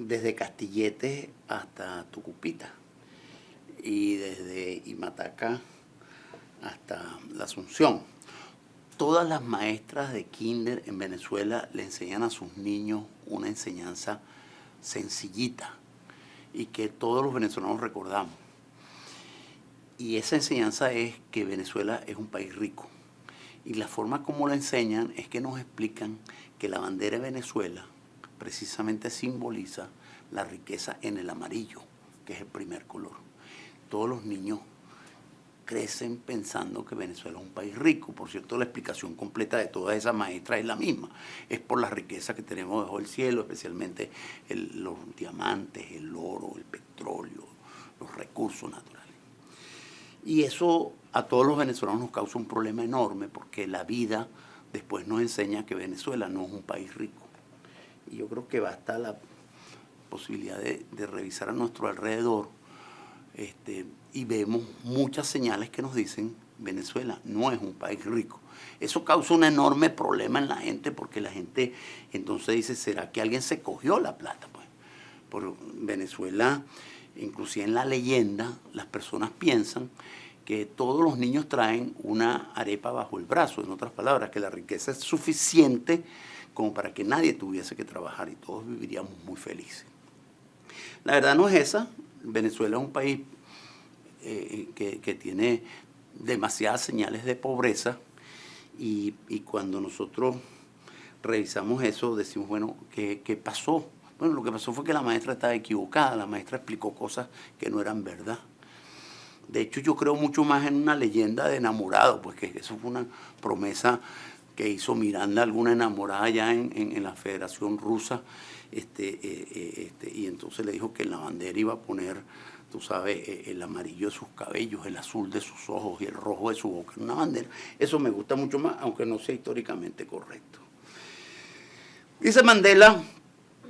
desde Castilletes hasta Tucupita y desde Imataca hasta la Asunción. Todas las maestras de kinder en Venezuela le enseñan a sus niños una enseñanza sencillita y que todos los venezolanos recordamos. Y esa enseñanza es que Venezuela es un país rico. Y la forma como lo enseñan es que nos explican que la bandera de Venezuela precisamente simboliza la riqueza en el amarillo, que es el primer color. Todos los niños crecen pensando que Venezuela es un país rico. Por cierto, la explicación completa de todas esas maestras es la misma. Es por la riqueza que tenemos bajo el cielo, especialmente los diamantes, el oro, el petróleo, los recursos naturales. Y eso a todos los venezolanos nos causa un problema enorme porque la vida después nos enseña que Venezuela no es un país rico. Y yo creo que basta la posibilidad de revisar a nuestro alrededor y vemos muchas señales que nos dicen Venezuela no es un país rico. Eso causa un enorme problema en la gente porque la gente entonces dice, ¿será que alguien se cogió la plata? Pues por Venezuela, inclusive en la leyenda, las personas piensan que todos los niños traen una arepa bajo el brazo, en otras palabras, que la riqueza es suficiente como para que nadie tuviese que trabajar y todos viviríamos muy felices. La verdad no es esa. Venezuela es un país que tiene demasiadas señales de pobreza y cuando nosotros revisamos eso decimos, bueno, ¿qué pasó? Bueno, lo que pasó fue que la maestra estaba equivocada, la maestra explicó cosas que no eran verdad. De hecho, yo creo mucho más en una leyenda de enamorado, pues que eso fue una promesa que hizo Miranda, alguna enamorada allá en la Federación Rusa, y entonces le dijo que en la bandera iba a poner, tú sabes, el amarillo de sus cabellos, el azul de sus ojos y el rojo de su boca en una bandera. Eso me gusta mucho más, aunque no sea históricamente correcto. Dice Mandela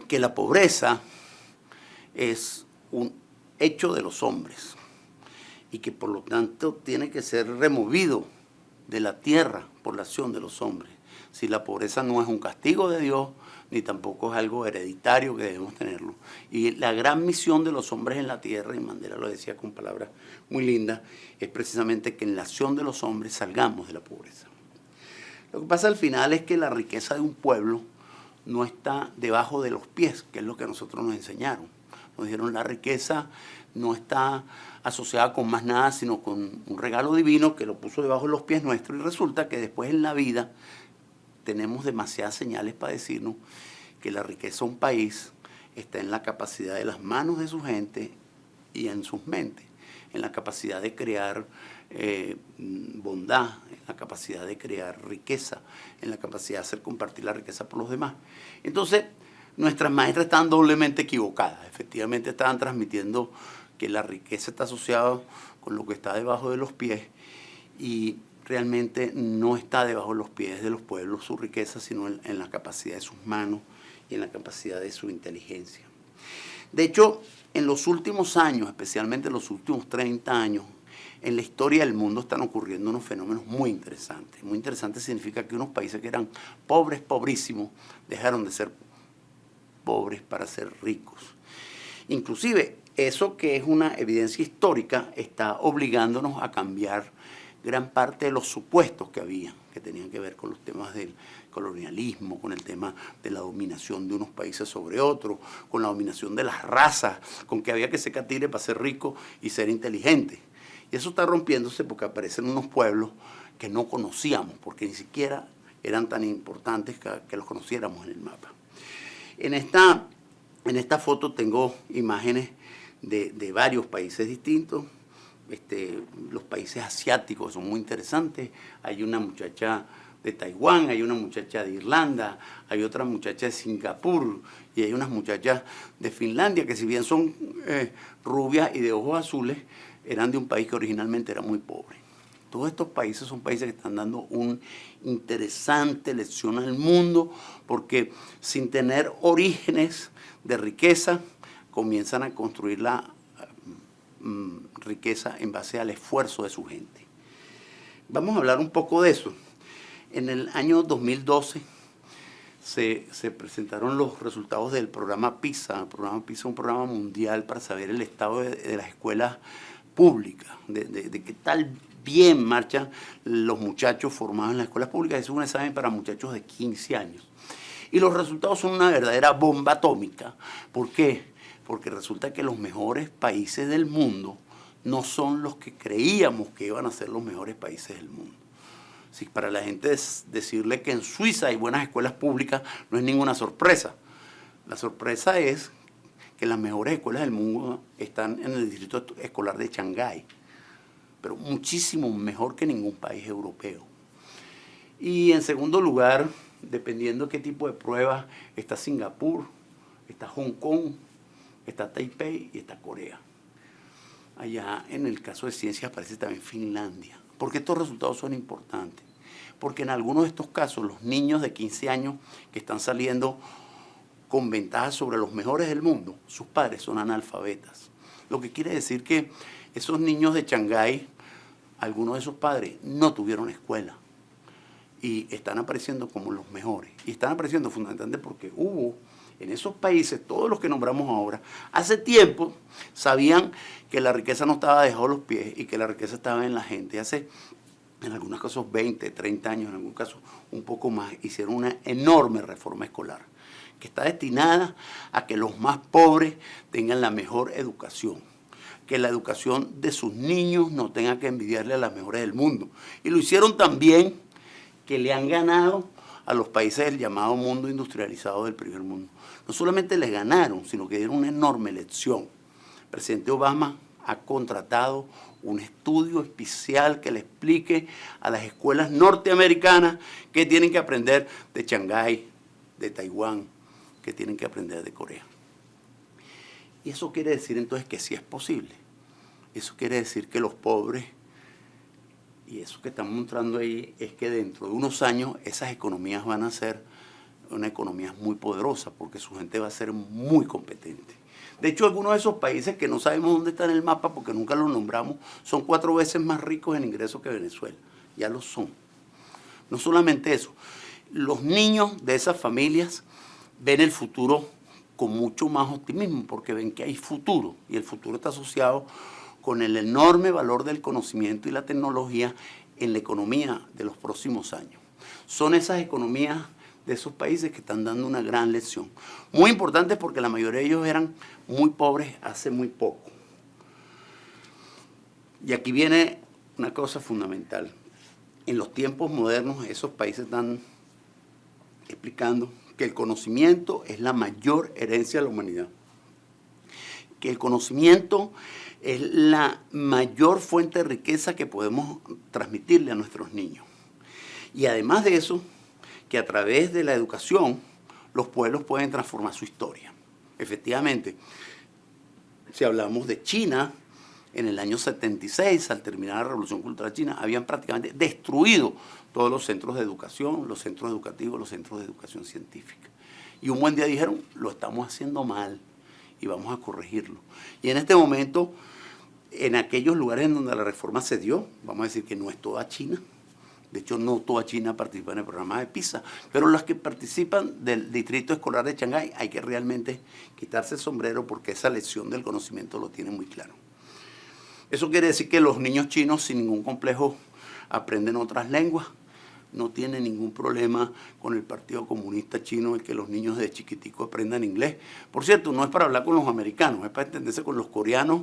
que la pobreza es un hecho de los hombres y que por lo tanto tiene que ser removido de la tierra por la acción de los hombres. Si la pobreza no es un castigo de Dios, ni tampoco es algo hereditario que debemos tenerlo. Y la gran misión de los hombres en la tierra, y Mandela lo decía con palabras muy lindas, es precisamente que en la acción de los hombres salgamos de la pobreza. Lo que pasa al final es que la riqueza de un pueblo no está debajo de los pies, que es lo que a nosotros nos enseñaron. Nos dijeron la riqueza no está asociada con más nada, sino con un regalo divino que lo puso debajo de los pies nuestros y resulta que después en la vida tenemos demasiadas señales para decirnos que la riqueza de un país está en la capacidad de las manos de su gente y en sus mentes, en la capacidad de crear bondad, en la capacidad de crear riqueza, en la capacidad de hacer compartir la riqueza por los demás. Entonces, nuestras maestras estaban doblemente equivocadas. Efectivamente estaban transmitiendo que la riqueza está asociada con lo que está debajo de los pies y realmente no está debajo de los pies de los pueblos su riqueza, sino en la capacidad de sus manos y en la capacidad de su inteligencia. De hecho, en los últimos años, especialmente en los últimos 30 años, en la historia del mundo están ocurriendo unos fenómenos muy interesantes. Muy interesante significa que unos países que eran pobres, pobrísimos, dejaron de ser pobres para ser ricos. Inclusive, eso que es una evidencia histórica está obligándonos a cambiar gran parte de los supuestos que había, que tenían que ver con los temas del colonialismo, con el tema de la dominación de unos países sobre otros, con la dominación de las razas, con que había que ser catire para ser rico y ser inteligente. Y eso está rompiéndose porque aparecen unos pueblos que no conocíamos, porque ni siquiera eran tan importantes que los conociéramos en el mapa. En esta foto tengo imágenes de varios países distintos. Los países asiáticos son muy interesantes. Hay una muchacha de Taiwán, hay una muchacha de Irlanda, hay otra muchacha de Singapur y hay unas muchachas de Finlandia que si bien son rubias y de ojos azules, eran de un país que originalmente era muy pobre. Todos estos países son países que están dando una interesante lección al mundo porque sin tener orígenes de riqueza comienzan a construir la riqueza en base al esfuerzo de su gente. Vamos a hablar un poco de eso. En el año 2012 se presentaron los resultados del programa PISA. El programa PISA es un programa mundial para saber el estado de las escuelas públicas, de qué tal bien marchan los muchachos formados en las escuelas públicas. Es un examen para muchachos de 15 años. Y los resultados son una verdadera bomba atómica. ¿Por qué? Porque resulta que los mejores países del mundo no son los que creíamos que iban a ser los mejores países del mundo. Si para la gente decirle que en Suiza hay buenas escuelas públicas no es ninguna sorpresa. La sorpresa es que las mejores escuelas del mundo están en el distrito escolar de Shanghái, pero muchísimo mejor que ningún país europeo. Y en segundo lugar, dependiendo de qué tipo de pruebas, está Singapur, está Hong Kong, está Taipei y está Corea. Allá en el caso de ciencias aparece también Finlandia. ¿Por qué estos resultados son importantes? Porque en algunos de estos casos los niños de 15 años que están saliendo con ventajas sobre los mejores del mundo, sus padres son analfabetas. Lo que quiere decir que esos niños de Shanghái, algunos de esos padres no tuvieron escuela y están apareciendo como los mejores. Y están apareciendo fundamentalmente porque hubo en esos países, todos los que nombramos ahora, hace tiempo sabían que la riqueza no estaba debajo de los pies y que la riqueza estaba en la gente. Hace, en algunos casos, 20, 30 años, en algún caso un poco más, hicieron una enorme reforma escolar que está destinada a que los más pobres tengan la mejor educación, que la educación de sus niños no tenga que envidiarle a las mejores del mundo. Y lo hicieron también que le han ganado a los países del llamado mundo industrializado del primer mundo. No solamente les ganaron, sino que dieron una enorme lección. El presidente Obama ha contratado un estudio especial que le explique a las escuelas norteamericanas qué tienen que aprender de Shanghái, de Taiwán, qué tienen que aprender de Corea. Y eso quiere decir entonces que sí es posible. Eso quiere decir que los pobres, y eso que están mostrando ahí, es que dentro de unos años esas economías van a ser una economía muy poderosa porque su gente va a ser muy competente. De hecho, algunos de esos países que no sabemos dónde están en el mapa porque nunca los nombramos, son 4 veces más ricos en ingresos que Venezuela. Ya lo son. No solamente eso, los niños de esas familias ven el futuro con mucho más optimismo porque ven que hay futuro y el futuro está asociado con el enorme valor del conocimiento y la tecnología en la economía de los próximos años. Son esas economías de esos países que están dando una gran lección. Muy importante porque la mayoría de ellos eran muy pobres hace muy poco. Y aquí viene una cosa fundamental. En los tiempos modernos esos países están explicando que el conocimiento es la mayor herencia de la humanidad. Que el conocimiento es la mayor fuente de riqueza que podemos transmitirle a nuestros niños. Y además de eso, que a través de la educación los pueblos pueden transformar su historia. Efectivamente, si hablamos de China, en el año 76, al terminar la Revolución Cultural China, habían prácticamente destruido todos los centros de educación, los centros educativos, los centros de educación científica. Y un buen día dijeron, lo estamos haciendo mal y vamos a corregirlo. Y en este momento, en aquellos lugares en donde la reforma se dio, vamos a decir que no es toda China. De hecho, no toda China participa en el programa de PISA, pero las que participan del distrito escolar de Shanghái hay que realmente quitarse el sombrero porque esa lección del conocimiento lo tienen muy claro. Eso quiere decir que los niños chinos sin ningún complejo aprenden otras lenguas. No tienen ningún problema con el Partido Comunista Chino el que los niños de chiquitico aprendan inglés. Por cierto, no es para hablar con los americanos, es para entenderse con los coreanos,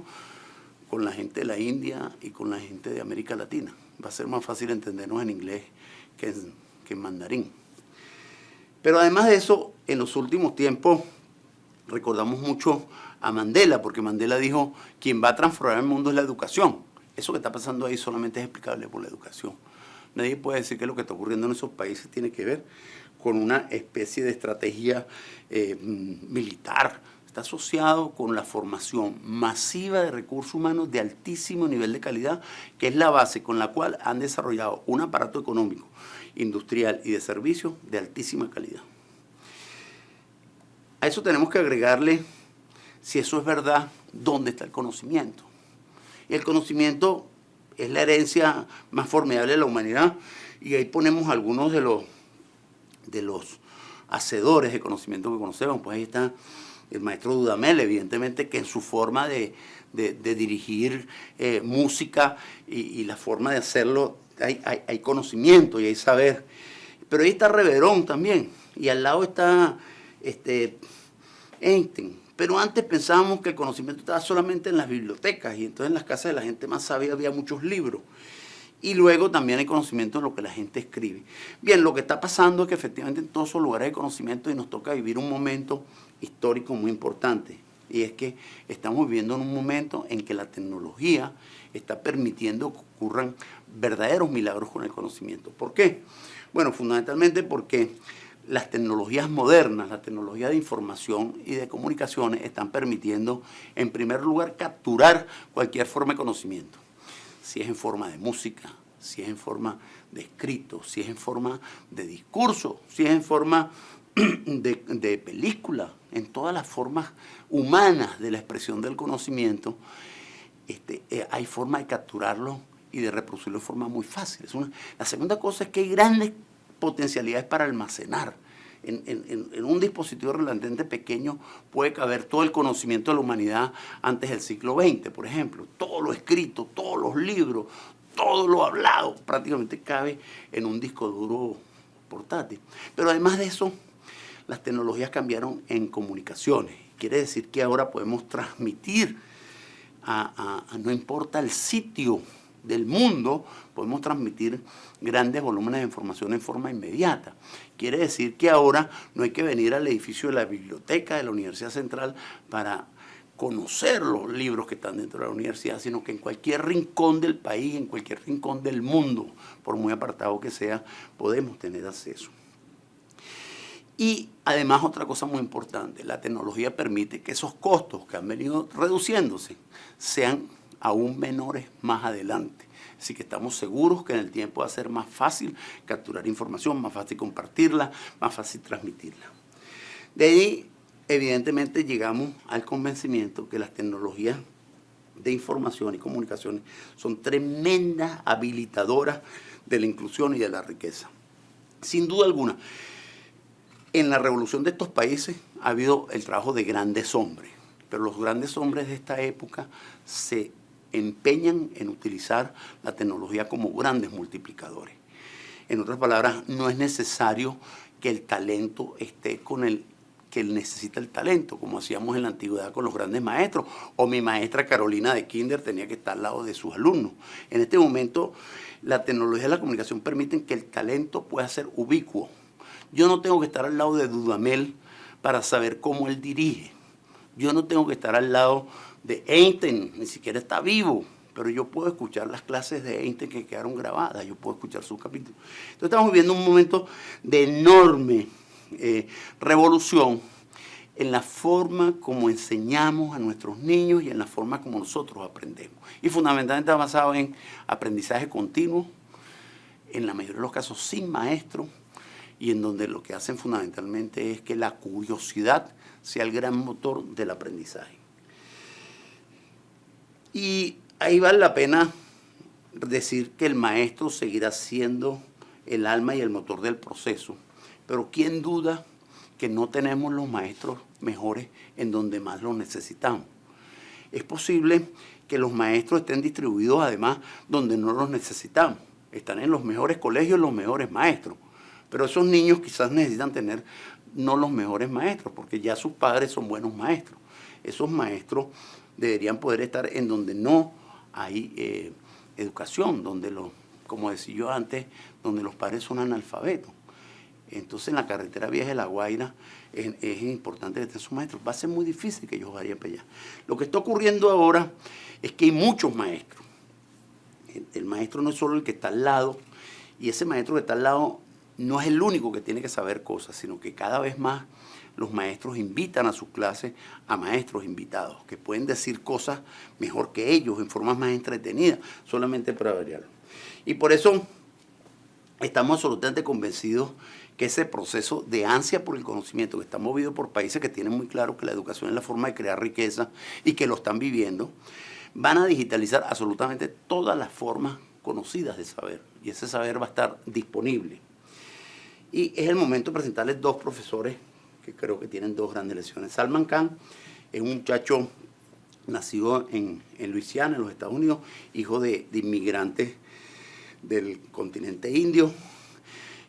con la gente de la India y con la gente de América Latina. Va a ser más fácil entendernos en inglés que en mandarín. Pero además de eso, en los últimos tiempos recordamos mucho a Mandela, porque Mandela dijo, quien va a transformar el mundo es la educación. Eso que está pasando ahí solamente es explicable por la educación. Nadie puede decir que lo que está ocurriendo en esos países tiene que ver con una especie de estrategia militar. Está asociado con la formación masiva de recursos humanos de altísimo nivel de calidad, que es la base con la cual han desarrollado un aparato económico, industrial y de servicios de altísima calidad. A eso tenemos que agregarle, si eso es verdad, ¿dónde está el conocimiento? Y el conocimiento es la herencia más formidable de la humanidad, y ahí ponemos algunos de los hacedores de conocimiento que conocemos. Pues ahí está el maestro Dudamel, evidentemente, que en su forma de dirigir música y la forma de hacerlo, hay conocimiento y hay saber. Pero ahí está Reverón también, y al lado está Einstein. Pero antes pensábamos que el conocimiento estaba solamente en las bibliotecas, y entonces en las casas de la gente más sabia había muchos libros. Y luego también hay conocimiento en lo que la gente escribe. Bien, lo que está pasando es que efectivamente en todos esos lugares hay conocimiento y nos toca vivir un momento histórico muy importante. Y es que estamos viviendo en un momento en que la tecnología está permitiendo que ocurran verdaderos milagros con el conocimiento. ¿Por qué? Bueno, fundamentalmente porque las tecnologías modernas, la tecnología de información y de comunicaciones están permitiendo, en primer lugar, capturar cualquier forma de conocimiento. Si es en forma de música, si es en forma de escrito, si es en forma de discurso, si es en forma de película, en todas las formas humanas de la expresión del conocimiento, hay forma de capturarlo y de reproducirlo de forma muy fácil. La segunda cosa es que hay grandes potencialidades para almacenar. En un dispositivo relativamente pequeño puede caber todo el conocimiento de la humanidad antes del siglo XX, por ejemplo. Todo lo escrito, todos los libros, todo lo hablado, prácticamente cabe en un disco duro portátil. Pero además de eso, las tecnologías cambiaron en comunicaciones. Quiere decir que ahora podemos transmitir, no importa el sitio del mundo, podemos transmitir grandes volúmenes de información en forma inmediata. Quiere decir que ahora no hay que venir al edificio de la biblioteca de la Universidad Central para conocer los libros que están dentro de la universidad, sino que en cualquier rincón del país, en cualquier rincón del mundo, por muy apartado que sea, podemos tener acceso. Y además otra cosa muy importante, la tecnología permite que esos costos que han venido reduciéndose sean aún menores más adelante. Así que estamos seguros que en el tiempo va a ser más fácil capturar información, más fácil compartirla, más fácil transmitirla. De ahí, evidentemente, llegamos al convencimiento que las tecnologías de información y comunicaciones son tremendas habilitadoras de la inclusión y de la riqueza. Sin duda alguna, en la revolución de estos países ha habido el trabajo de grandes hombres, pero los grandes hombres de esta época se empeñan en utilizar la tecnología como grandes multiplicadores. En otras palabras, no es necesario que el talento esté con el que él necesita el talento, como hacíamos en la antigüedad con los grandes maestros, o mi maestra Carolina de Kinder tenía que estar al lado de sus alumnos. En este momento, la tecnología y la comunicación permiten que el talento pueda ser ubicuo. Yo no tengo que estar al lado de Dudamel para saber cómo él dirige. Yo no tengo que estar al lado de Einstein, ni siquiera está vivo, pero yo puedo escuchar las clases de Einstein que quedaron grabadas, yo puedo escuchar sus capítulos. Entonces estamos viviendo un momento de enorme revolución en la forma como enseñamos a nuestros niños y en la forma como nosotros aprendemos. Y fundamentalmente basado en aprendizaje continuo, en la mayoría de los casos sin maestro, y en donde lo que hacen fundamentalmente es que la curiosidad sea el gran motor del aprendizaje. Y ahí vale la pena decir que el maestro seguirá siendo el alma y el motor del proceso, pero ¿quién duda que no tenemos los maestros mejores en donde más los necesitamos? Es posible que los maestros estén distribuidos además donde no los necesitamos. Están en los mejores colegios los mejores maestros, pero esos niños quizás necesitan tener no los mejores maestros, porque ya sus padres son buenos maestros. Esos maestros deberían poder estar en donde no hay educación, donde como decía yo antes, donde los padres son analfabetos. Entonces en la carretera vieja de La Guaira es importante que estén sus maestros. Va a ser muy difícil que ellos vayan para allá. Lo que está ocurriendo ahora es que hay muchos maestros. El maestro no es solo el que está al lado, y ese maestro que está al lado no es el único que tiene que saber cosas, sino que cada vez más los maestros invitan a sus clases a maestros invitados, que pueden decir cosas mejor que ellos, en formas más entretenidas, solamente para variarlo. Y por eso estamos absolutamente convencidos que ese proceso de ansia por el conocimiento, que está movido por países que tienen muy claro que la educación es la forma de crear riqueza y que lo están viviendo, van a digitalizar absolutamente todas las formas conocidas de saber, y ese saber va a estar disponible. Y es el momento de presentarles dos profesores que creo que tienen dos grandes lecciones. Salman Khan es un muchacho nacido en Luisiana, en los Estados Unidos, hijo de inmigrantes del continente indio,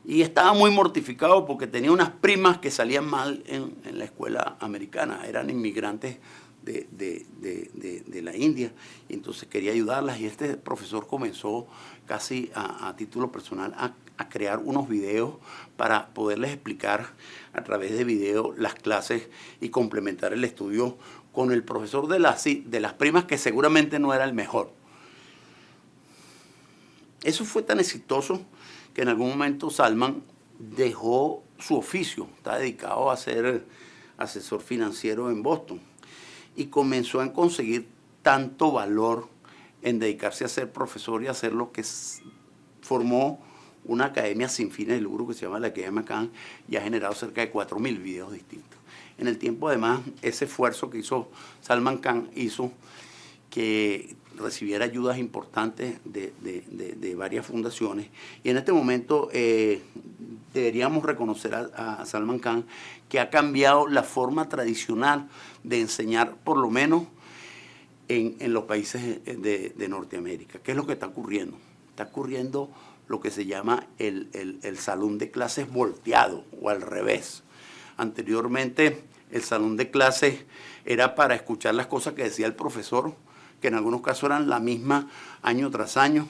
y estaba muy mortificado porque tenía unas primas que salían mal en la escuela americana, eran inmigrantes de la India, y entonces quería ayudarlas, y este profesor comenzó casi a título personal a crear unos videos para poderles explicar a través de video las clases y complementar el estudio con el profesor de las primas, que seguramente no era el mejor. Eso fue tan exitoso que en algún momento Salman dejó su oficio, está dedicado a ser asesor financiero en Boston, y comenzó a conseguir tanto valor en dedicarse a ser profesor y hacer lo que formó una academia sin fines de lucro que se llama la Academia Khan, y ha generado cerca de 4.000 videos distintos. En el tiempo, además, ese esfuerzo que hizo Salman Khan hizo que recibiera ayudas importantes de varias fundaciones, y en este momento deberíamos reconocer a Salman Khan, que ha cambiado la forma tradicional de enseñar, por lo menos en los países de Norteamérica. ¿Qué es lo que está ocurriendo? Está ocurriendo lo que se llama el salón de clases volteado o al revés. Anteriormente el salón de clases era para escuchar las cosas que decía el profesor, que en algunos casos eran la misma año tras año,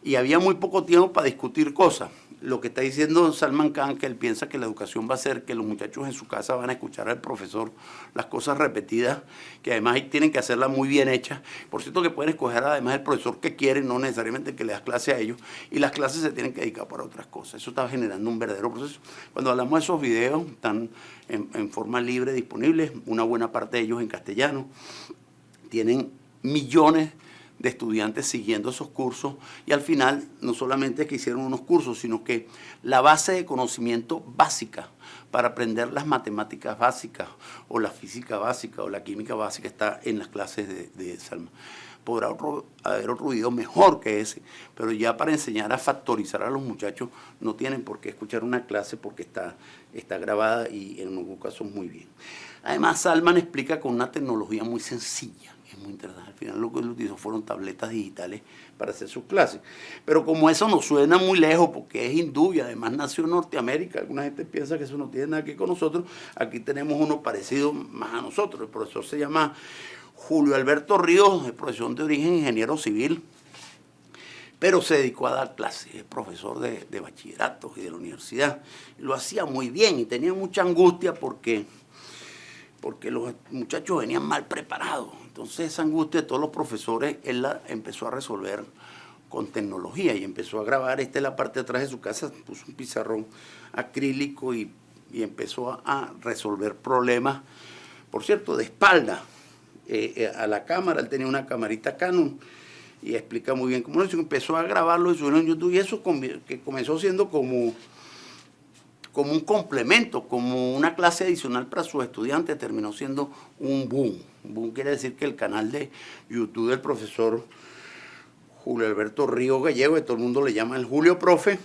y había muy poco tiempo para discutir cosas. Lo que está diciendo Salman Khan, que él piensa que la educación va a ser que los muchachos en su casa van a escuchar al profesor las cosas repetidas, que además tienen que hacerlas muy bien hechas. Por cierto, que pueden escoger además el profesor que quieren, no necesariamente que le das clase a ellos, y las clases se tienen que dedicar para otras cosas. Eso está generando un verdadero proceso. Cuando hablamos de esos videos, están en forma libre disponibles, una buena parte de ellos en castellano, tienen millones de estudiantes siguiendo esos cursos, y al final no solamente es que hicieron unos cursos, sino que la base de conocimiento básica para aprender las matemáticas básicas o la física básica o la química básica está en las clases de Salman. Podrá haber otro video mejor que ese, pero ya para enseñar a factorizar a los muchachos no tienen por qué escuchar una clase porque está grabada, y en algunos casos muy bien. Además, Salman explica con una tecnología muy sencilla. Es muy interesante. Al final lo que él utilizó fueron tabletas digitales para hacer sus clases. Pero como eso nos suena muy lejos, porque es hindú y además nació en Norteamérica, alguna gente piensa que eso no tiene nada que ver con nosotros. Aquí tenemos uno parecido más a nosotros. El profesor se llama Julio Alberto Ríos, de profesión de origen ingeniero civil, pero se dedicó a dar clases, es profesor de bachillerato y de la universidad. Lo hacía muy bien y tenía mucha angustia porque los muchachos venían mal preparados. Entonces esa angustia de todos los profesores, él la empezó a resolver con tecnología y empezó a grabar. Esta es la parte de atrás de su casa, puso un pizarrón acrílico y empezó a resolver problemas, por cierto, de espalda a la cámara. Él tenía una camarita Canon y explica muy bien cómo lo hizo. Empezó a grabarlo y subió en YouTube, y eso que comenzó siendo como un complemento, como una clase adicional para sus estudiantes, terminó siendo un boom. Un boom quiere decir que el canal de YouTube del profesor Julio Alberto Ríos Gallego, que todo el mundo le llama el Julio Profe,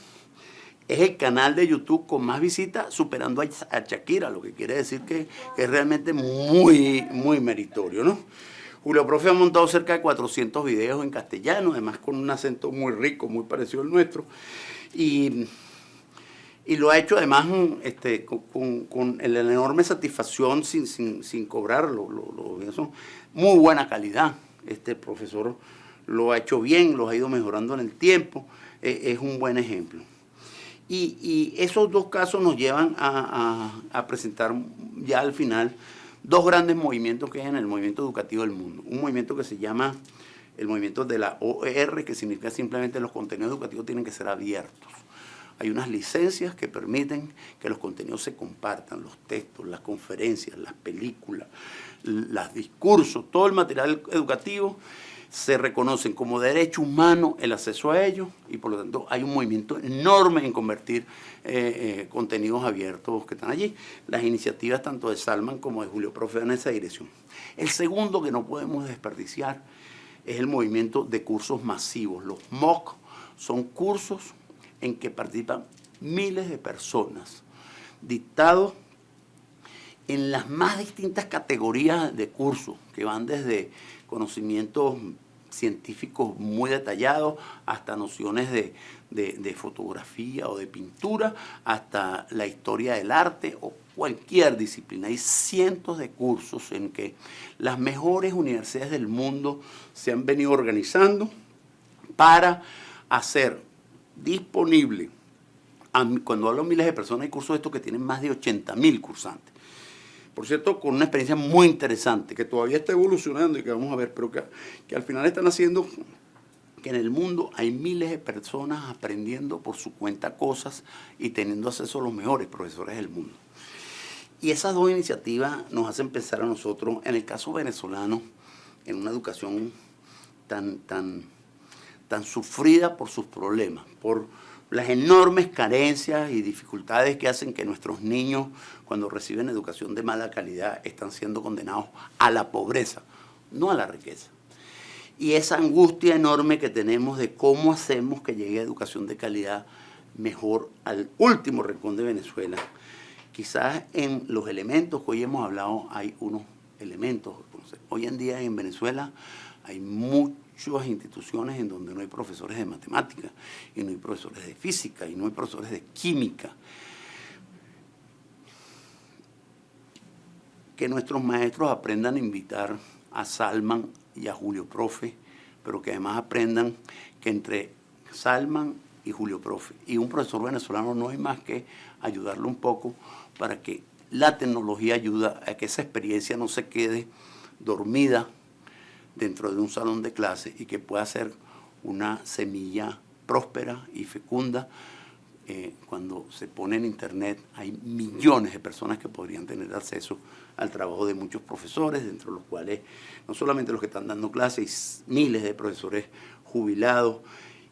es el canal de YouTube con más visitas, superando a Shakira, lo que quiere decir que es realmente muy, muy meritorio, ¿no? Julio Profe ha montado cerca de 400 videos en castellano, además con un acento muy rico, muy parecido al nuestro, y lo ha hecho además con la enorme satisfacción sin cobrarlo. Son muy buena calidad. Este profesor lo ha hecho bien, lo ha ido mejorando en el tiempo. Es un buen ejemplo. Y esos dos casos nos llevan a presentar ya al final dos grandes movimientos que hay en el movimiento educativo del mundo. Un movimiento que se llama el movimiento de la OER, que significa simplemente los contenidos educativos tienen que ser abiertos. Hay unas licencias que permiten que los contenidos se compartan, los textos, las conferencias, las películas, los discursos, todo el material educativo se reconocen como derecho humano el acceso a ellos, y por lo tanto hay un movimiento enorme en convertir contenidos abiertos que están allí. Las iniciativas tanto de Salman como de Julio Profe van en esa dirección. El segundo que no podemos desperdiciar es el movimiento de cursos masivos. Los MOOC son cursos en que participan miles de personas, dictados en las más distintas categorías de cursos, que van desde conocimientos científicos muy detallados hasta nociones de fotografía o de pintura, hasta la historia del arte o cualquier disciplina. Hay cientos de cursos en que las mejores universidades del mundo se han venido organizando para hacer disponible, cuando hablo de miles de personas, hay cursos de estos que tienen más de 80.000 cursantes. Por cierto, con una experiencia muy interesante, que todavía está evolucionando y que vamos a ver, pero que al final están haciendo que en el mundo hay miles de personas aprendiendo por su cuenta cosas y teniendo acceso a los mejores profesores del mundo. Y esas dos iniciativas nos hacen pensar a nosotros, en el caso venezolano, en una educación tan sufrida por sus problemas, por las enormes carencias y dificultades que hacen que nuestros niños, cuando reciben educación de mala calidad, están siendo condenados a la pobreza, no a la riqueza. Y esa angustia enorme que tenemos de cómo hacemos que llegue educación de calidad mejor al último rincón de Venezuela. Quizás en los elementos que hoy hemos hablado hay unos elementos. Hoy en día en Venezuela hay muchas instituciones en donde no hay profesores de matemáticas, y no hay profesores de física, y no hay profesores de química. Que nuestros maestros aprendan a invitar a Salman y a Julio Profe, pero que además aprendan que entre Salman y Julio Profe y un profesor venezolano no hay más que ayudarlo un poco para que la tecnología ayude a que esa experiencia no se quede dormida dentro de un salón de clase y que pueda ser una semilla próspera y fecunda. Cuando se pone en internet hay millones de personas que podrían tener acceso al trabajo de muchos profesores, dentro de los cuales no solamente los que están dando clases, miles de profesores jubilados.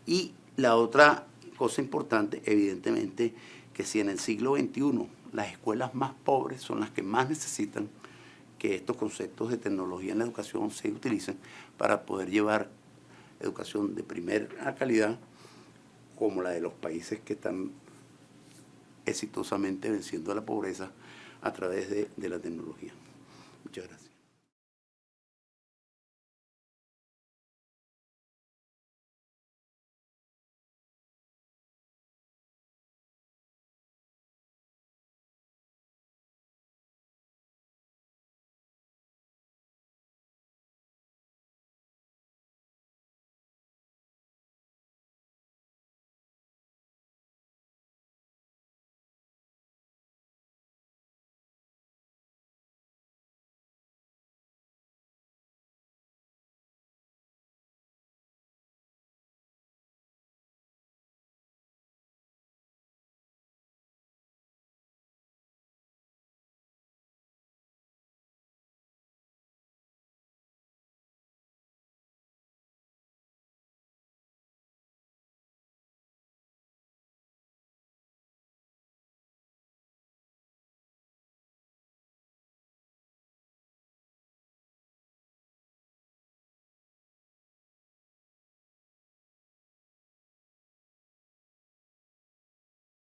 Y la otra cosa importante, evidentemente, que si en el siglo XXI las escuelas más pobres son las que más necesitan que estos conceptos de tecnología en la educación se utilicen para poder llevar educación de primera calidad, como la de los países que están exitosamente venciendo a la pobreza a través de la tecnología. Muchas gracias.